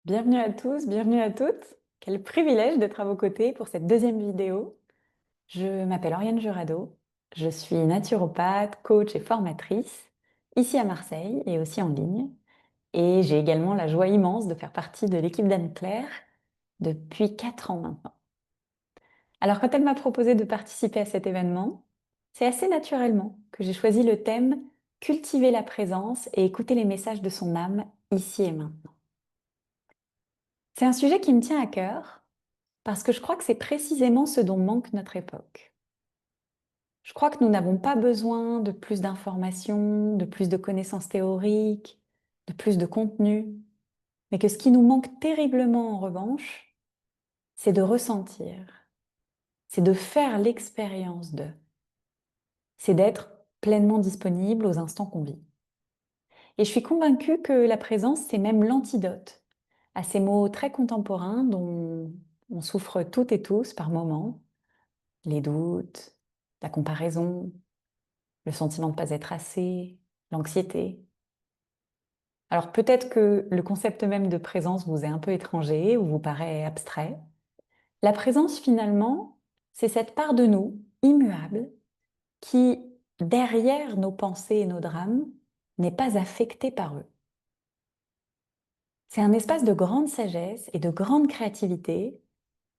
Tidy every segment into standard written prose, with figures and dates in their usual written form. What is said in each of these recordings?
Bienvenue à tous, bienvenue à toutes. Quel privilège d'être à vos côtés pour cette deuxième vidéo. Je m'appelle Oriane Jurado, je suis naturopathe, coach et formatrice, ici à Marseille et aussi en ligne. Et j'ai également la joie immense de faire partie de l'équipe d'Anne-Claire depuis 4 ans maintenant. Alors quand elle m'a proposé de participer à cet événement, c'est assez naturellement que j'ai choisi le thème Cultiver la présence et écouter les messages de son âme ici et maintenant. C'est un sujet qui me tient à cœur parce que je crois que c'est précisément ce dont manque notre époque. Je crois que nous n'avons pas besoin de plus d'informations, de plus de connaissances théoriques, de plus de contenu, mais que ce qui nous manque terriblement en revanche, c'est de ressentir, c'est de faire l'expérience de, c'est d'être pleinement disponible aux instants qu'on vit. Et je suis convaincue que la présence, c'est même l'antidote à ces mots très contemporains dont on souffre toutes et tous par moments, les doutes, la comparaison, le sentiment de ne pas être assez, l'anxiété. Alors peut-être que le concept même de présence vous est un peu étranger ou vous paraît abstrait. La présence finalement, c'est cette part de nous, immuable, qui, derrière nos pensées et nos drames, n'est pas affectée par eux. C'est un espace de grande sagesse et de grande créativité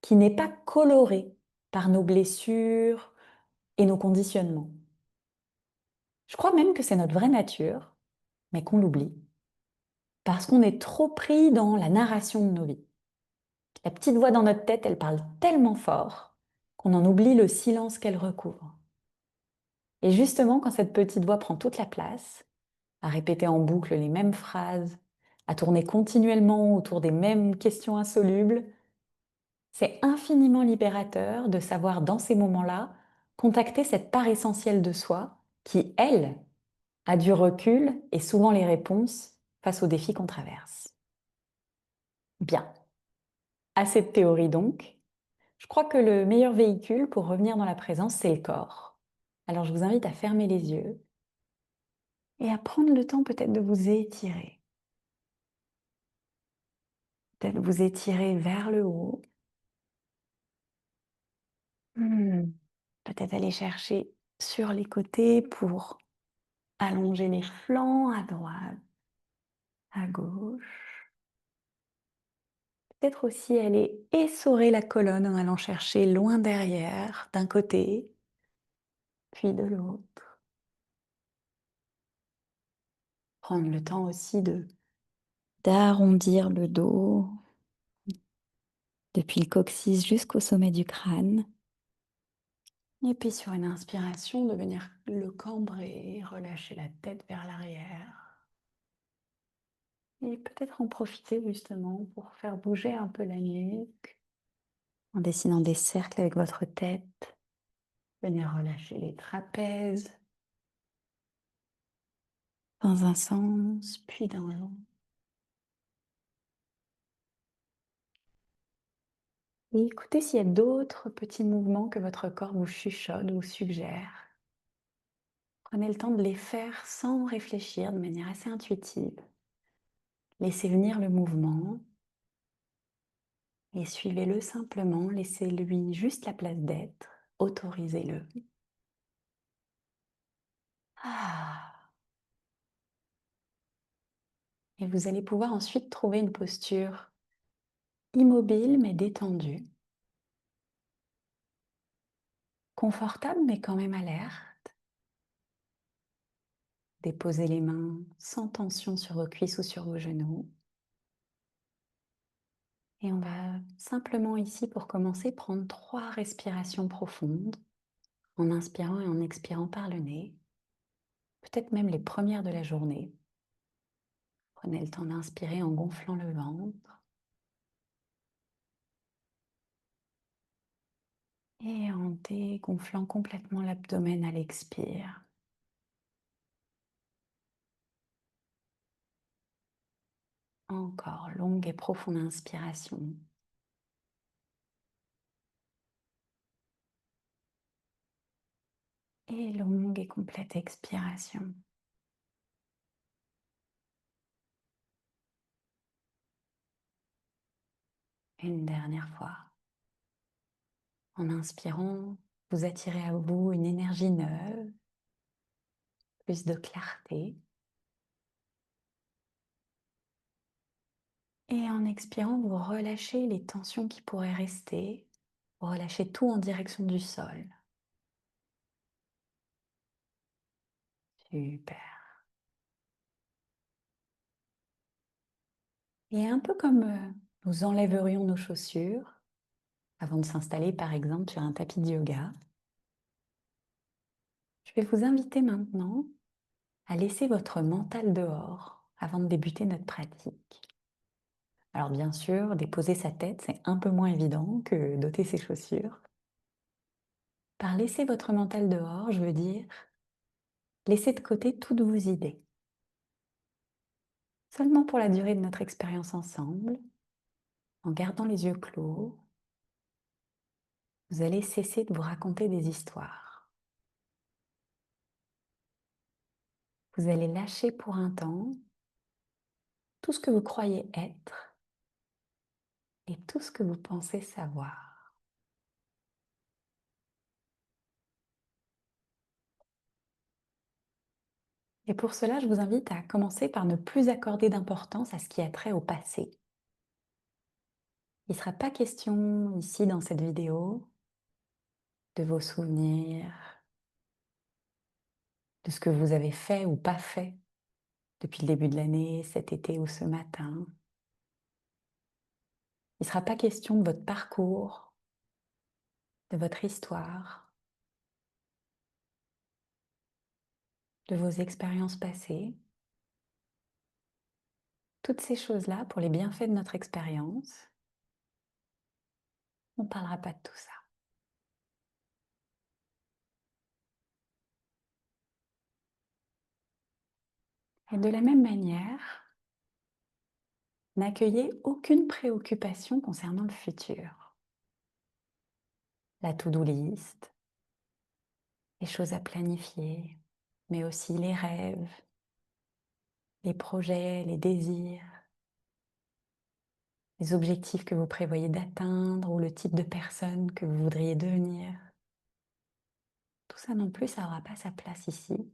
qui n'est pas coloré par nos blessures et nos conditionnements. Je crois même que c'est notre vraie nature, mais qu'on l'oublie, parce qu'on est trop pris dans la narration de nos vies. La petite voix dans notre tête, elle parle tellement fort qu'on en oublie le silence qu'elle recouvre. Et justement, quand cette petite voix prend toute la place, à répéter en boucle les mêmes phrases, à tourner continuellement autour des mêmes questions insolubles, c'est infiniment libérateur de savoir dans ces moments-là contacter cette part essentielle de soi qui, elle, a du recul et souvent les réponses face aux défis qu'on traverse. Bien, assez de théorie donc. Je crois que le meilleur véhicule pour revenir dans la présence, c'est le corps. Alors je vous invite à fermer les yeux et à prendre le temps peut-être de vous étirer. Peut-être vous étirer vers le haut. Hmm. Peut-être aller chercher sur les côtés pour allonger les flancs à droite, à gauche. Peut-être aussi aller essorer la colonne en allant chercher loin derrière, d'un côté, puis de l'autre. Prendre le temps aussi d'arrondir le dos, depuis le coccyx jusqu'au sommet du crâne. Et puis sur une inspiration, de venir le cambrer, relâcher la tête vers l'arrière. Et peut-être en profiter justement pour faire bouger un peu la nuque, en dessinant des cercles avec votre tête. Venir relâcher les trapèzes dans un sens, puis dans l'autre. Et écoutez s'il y a d'autres petits mouvements que votre corps vous chuchote ou suggère. Prenez le temps de les faire sans réfléchir, de manière assez intuitive. Laissez venir le mouvement et suivez-le simplement. Laissez-lui juste la place d'être. Autorisez-le. Ah. Et vous allez pouvoir ensuite trouver une posture immobile mais détendue. Confortable mais quand même alerte. Déposez les mains sans tension sur vos cuisses ou sur vos genoux. Et on va simplement ici, pour commencer, prendre 3 respirations profondes, en inspirant et en expirant par le nez, peut-être même les premières de la journée. Prenez le temps d'inspirer en gonflant le ventre et en dégonflant complètement l'abdomen à l'expire. Encore longue et profonde inspiration. Et longue et complète expiration. Une dernière fois. En inspirant, vous attirez à vous une énergie neuve, plus de clarté. Et en expirant, vous relâchez les tensions qui pourraient rester. Vous relâchez tout en direction du sol. Super. Et un peu comme nous enlèverions nos chaussures avant de s'installer par exemple sur un tapis de yoga, je vais vous inviter maintenant à laisser votre mental dehors avant de débuter notre pratique. Alors bien sûr, déposer sa tête, c'est un peu moins évident que d'ôter ses chaussures. Par laisser votre mental dehors, je veux dire laisser de côté toutes vos idées. Seulement pour la durée de notre expérience ensemble, en gardant les yeux clos, vous allez cesser de vous raconter des histoires. Vous allez lâcher pour un temps tout ce que vous croyez être et tout ce que vous pensez savoir. Et pour cela, je vous invite à commencer par ne plus accorder d'importance à ce qui a trait au passé. Il ne sera pas question ici dans cette vidéo de vos souvenirs, de ce que vous avez fait ou pas fait depuis le début de l'année, cet été ou ce matin. Il ne sera pas question de votre parcours, de votre histoire, de vos expériences passées. Toutes ces choses-là, pour les bienfaits de notre expérience, on ne parlera pas de tout ça. Et de la même manière, n'accueillez aucune préoccupation concernant le futur. La to-do list, les choses à planifier, mais aussi les rêves, les projets, les désirs, les objectifs que vous prévoyez d'atteindre ou le type de personne que vous voudriez devenir. Tout ça non plus, ça n'aura pas sa place ici.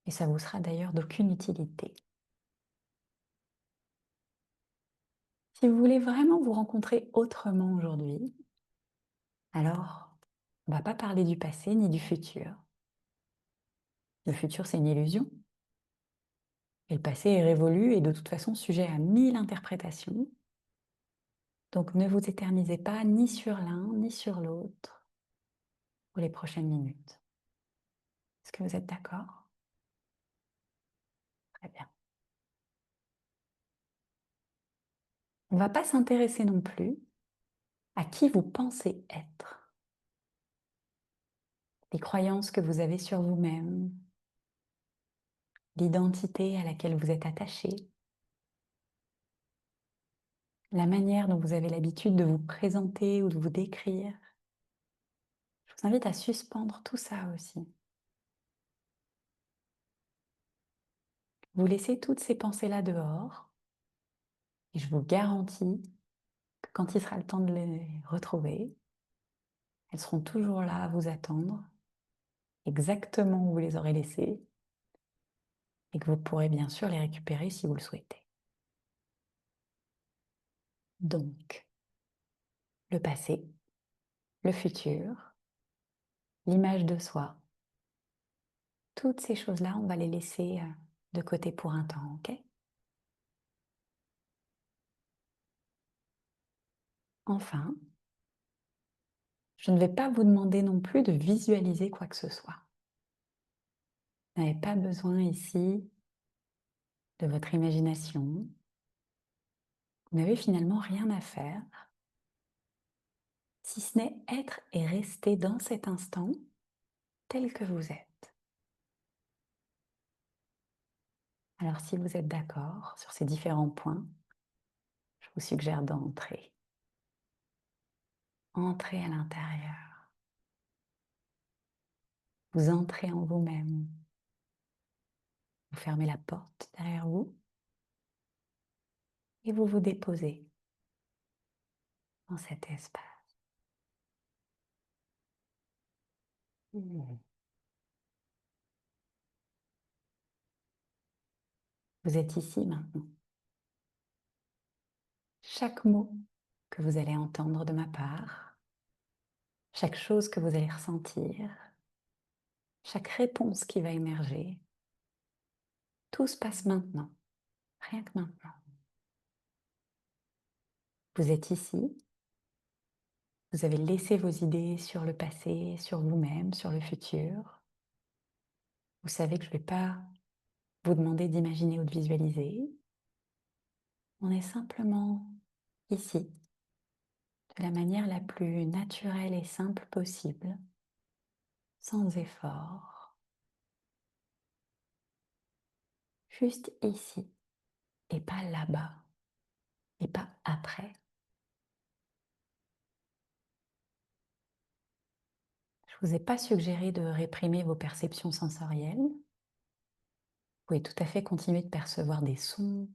Et ça vous sera d'ailleurs d'aucune utilité. Si vous voulez vraiment vous rencontrer autrement aujourd'hui, alors on ne va pas parler du passé ni du futur. Le futur, c'est une illusion. Et le passé est révolu et de toute façon sujet à 1000 interprétations. Donc ne vous éternisez pas ni sur l'un ni sur l'autre pour les prochaines minutes. Est-ce que vous êtes d'accord? Très bien. On ne va pas s'intéresser non plus à qui vous pensez être, les croyances que vous avez sur vous-même, l'identité à laquelle vous êtes attaché, la manière dont vous avez l'habitude de vous présenter ou de vous décrire. Je vous invite à suspendre tout ça aussi. Vous laissez toutes ces pensées-là dehors et je vous garantis que quand il sera le temps de les retrouver, elles seront toujours là à vous attendre, exactement où vous les aurez laissées et que vous pourrez bien sûr les récupérer si vous le souhaitez. Donc, le passé, le futur, l'image de soi, toutes ces choses-là, on va les laisser de côté pour un temps, ok? Enfin, je ne vais pas vous demander non plus de visualiser quoi que ce soit. Vous n'avez pas besoin ici de votre imagination. Vous n'avez finalement rien à faire, si ce n'est être et rester dans cet instant tel que vous êtes. Alors si vous êtes d'accord sur ces différents points, je vous suggère d'entrer. Entrez à l'intérieur. Vous entrez en vous-même. Vous fermez la porte derrière vous et vous vous déposez dans cet espace. Vous êtes ici maintenant. Chaque mot que vous allez entendre de ma part, chaque chose que vous allez ressentir, chaque réponse qui va émerger, tout se passe maintenant, rien que maintenant. Vous êtes ici, vous avez laissé vos idées sur le passé, sur vous-même, sur le futur. Vous savez que je ne vais pas vous demander d'imaginer ou de visualiser. On est simplement ici, de la manière la plus naturelle et simple possible, sans effort, juste ici et pas là-bas et pas après. Je ne vous ai pas suggéré de réprimer vos perceptions sensorielles. Vous pouvez tout à fait continuer de percevoir des sons,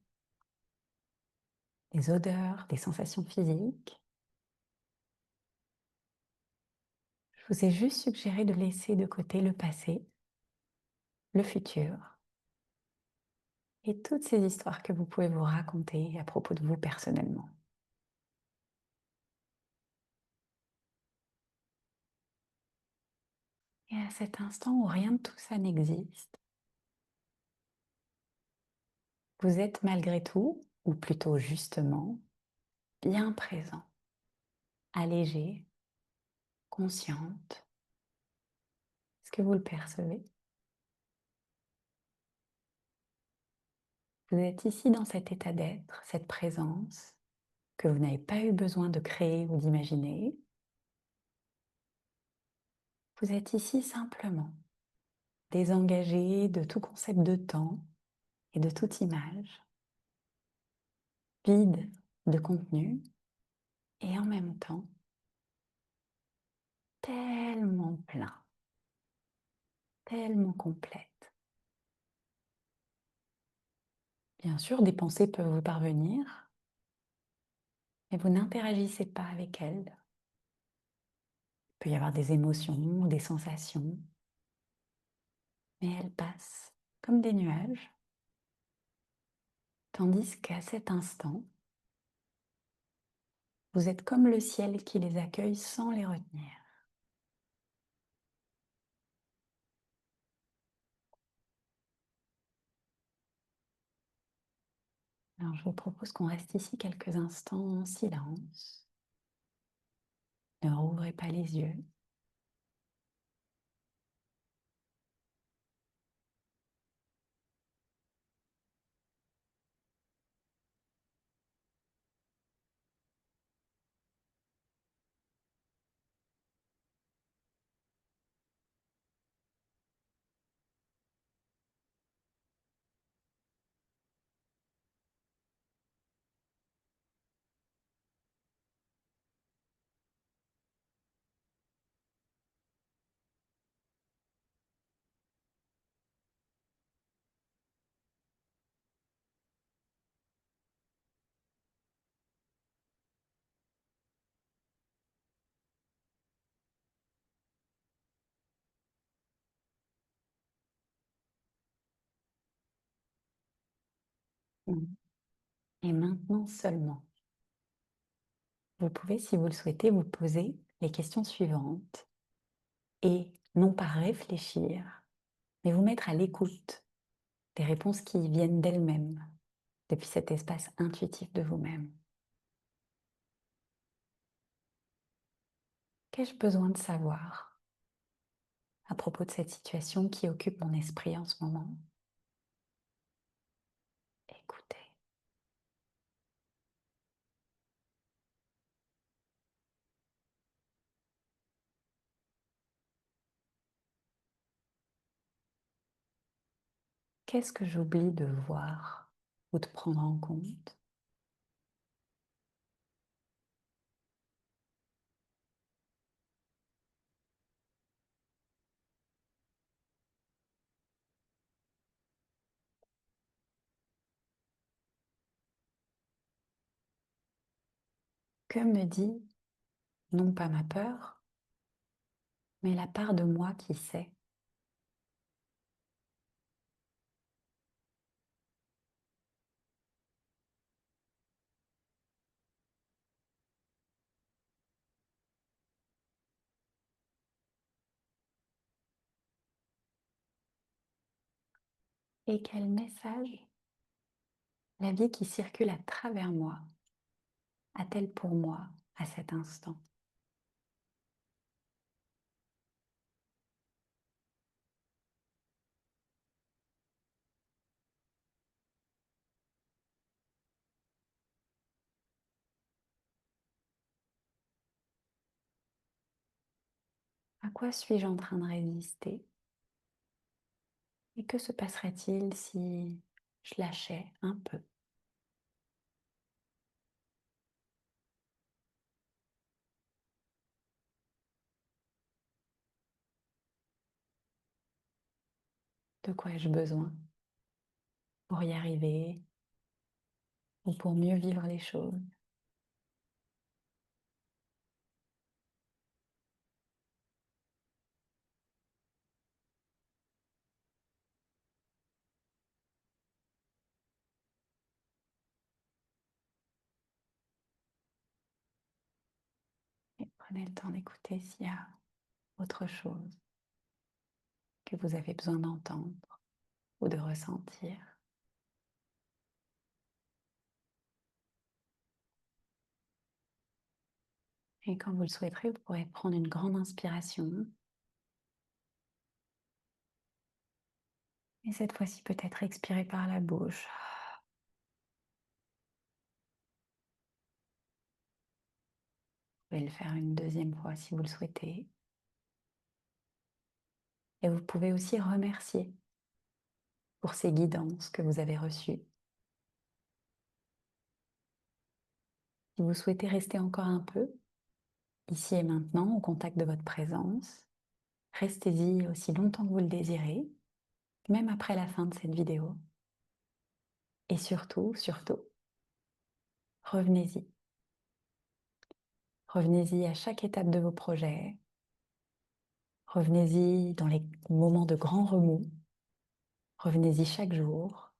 des odeurs, des sensations physiques. Je vous ai juste suggéré de laisser de côté le passé, le futur et toutes ces histoires que vous pouvez vous raconter à propos de vous personnellement. Et à cet instant où rien de tout ça n'existe, vous êtes malgré tout, ou plutôt justement, bien présent, allégé, consciente. Est-ce que vous le percevez? Vous êtes ici dans cet état d'être, cette présence que vous n'avez pas eu besoin de créer ou d'imaginer. Vous êtes ici simplement, désengagé de tout concept de temps et de toute image, vide de contenu et en même temps tellement plein, tellement complète. Bien sûr, des pensées peuvent vous parvenir, mais vous n'interagissez pas avec elles. Il peut y avoir des émotions ou des sensations, mais elles passent comme des nuages, tandis qu'à cet instant, vous êtes comme le ciel qui les accueille sans les retenir. Alors je vous propose qu'on reste ici quelques instants en silence. Ne rouvrez pas les yeux. Et maintenant seulement, vous pouvez, si vous le souhaitez, vous poser les questions suivantes et non pas réfléchir, mais vous mettre à l'écoute des réponses qui viennent d'elles-mêmes, depuis cet espace intuitif de vous-même. Qu'ai-je besoin de savoir à propos de cette situation qui occupe mon esprit en ce moment? Écoutez. Qu'est-ce que j'oublie de voir ou de prendre en compte? Que me dit non pas ma peur, mais la part de moi qui sait? Et quel message la vie qui circule à travers moi a-t-elle pour moi à cet instant? À quoi suis-je en train de résister? Et que se passerait-il si je lâchais un peu? De quoi ai-je besoin pour y arriver ou pour mieux vivre les choses? Et prenez le temps d'écouter s'il y a autre chose que vous avez besoin d'entendre ou de ressentir. Et quand vous le souhaiterez, vous pourrez prendre une grande inspiration. Et cette fois-ci, peut-être expirer par la bouche. Vous pouvez le faire une deuxième fois si vous le souhaitez. Et vous pouvez aussi remercier pour ces guidances que vous avez reçues. Si vous souhaitez rester encore un peu, ici et maintenant, au contact de votre présence, restez-y aussi longtemps que vous le désirez, même après la fin de cette vidéo. Et surtout, surtout, revenez-y. Revenez-y à chaque étape de vos projets. Revenez-y dans les moments de grands remous. Revenez-y chaque jour,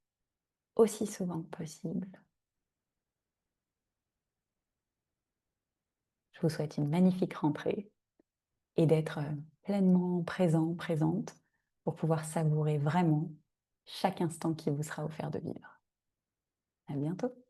aussi souvent que possible. Je vous souhaite une magnifique rentrée et d'être pleinement présent, présente pour pouvoir savourer vraiment chaque instant qui vous sera offert de vivre. À bientôt!